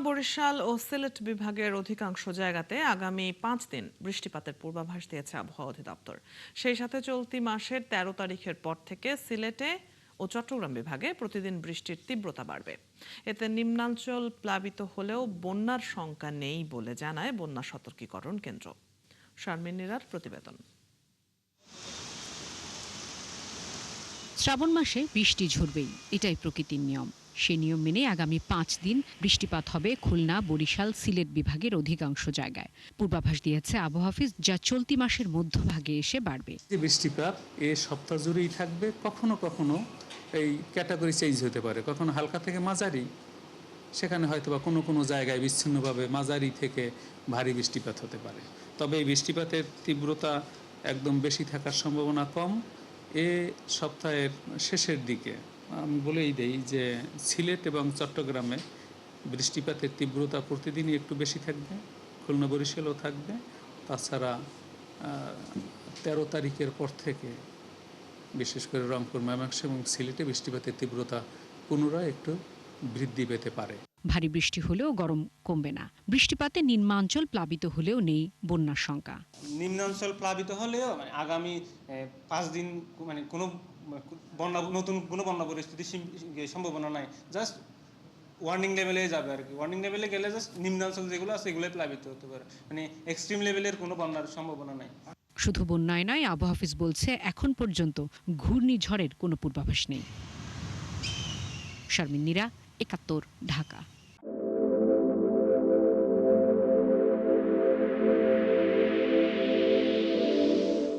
বরিশাল ও সিলেট বিভাগের অধিকাংশ জায়গাতে আগামী 5 দিন বৃষ্টিপাতের পূর্বাভাস দিয়েছে আবহাওয়া অধিদপ্তর। সেই সাথে চলতি মাসের 13 তারিখের পর থেকে সিলেটে ও চট্টগ্রাম বিভাগে প্রতিদিন বৃষ্টির তীব্রতা বাড়বে। এতে নিম্নাঞ্চল প্লাবিত হলেও বন্যার শঙ্কা নেই বলে জানায় বন্যা সতর্কীকরণ কেন্দ্র। শারমিন নীরার প্রতিবেদন। শ্রাবণ মাসে বৃষ্টি ঝরবেই, এটাই প্রকৃতির নিয়ম। সে নিয়ম মেনে আগামী 5 দিন বৃষ্টিপাত হবে খুলনা, বরিশাল, সিলেট বিভাগের অধিকাংশ জায়গায়। পূর্বাভাস দিয়েছে আবহাওয়া অফিস, যা চলতি মাসের মধ্যভাগে এসে বাড়বে। বৃষ্টিপাত এ সপ্তাহ জুড়েই থাকবে। কখনো কখনো এই ক্যাটাগরি চেঞ্জ হতে পারে, কখনো হালকা থেকে মাঝারি, সেখানে হয়তো বা কোনো কোনো জায়গায় বিচ্ছিন্নভাবে মাঝারি থেকে ভারী বৃষ্টিপাত হতে পারে। তবে এই বৃষ্টিপাতের তীব্রতা একদম বেশি থাকার সম্ভাবনা কম। এ সপ্তাহের শেষের দিকে আমি বলেই দেই যে সিলেট এবং চট্টগ্রামে বৃষ্টিপাতের তীব্রতা প্রতিদিনই একটু বেশি থাকবে, খুলনা বরিশালও থাকবে। তাছাড়া 13 তারিখের পর থেকে বিশেষ করে রংপুর, ময়মনসিংহ এবং সিলেটে বৃষ্টিপাতের তীব্রতা পুনরায় একটু বৃদ্ধি পেতে পারে। ভারী বৃষ্টি হলেও গরম কমবে না। বৃষ্টিপাতে নিম্নাঞ্চল প্লাবিত হলেও নেই বন্যার শঙ্কা। নিম্নাঞ্চল প্লাবিত হলেও আগামী 5 দিন কোনো নতুন কোনো বন্যা পরিস্থিতির সম্ভাবনা নাই। জাস্ট ওয়ার্নিং লেভেলে যাবে আর কি। ওয়ার্নিং লেভেলে গেলে জাস্ট নিম্নাঞ্চল যেগুলো আছে এগুলোই প্লাবিত হতে পারে, এক্সট্রিম লেভেলের কোনো বন্যার সম্ভাবনা নাই। শুধু বন্যায় নয়, আবহাওয়া অফিস বলছে এখন পর্যন্ত ঘূর্ণিঝড়ের কোনো পূর্বাভাস নেই। শারমিন নীরা, 71, ঢাকা।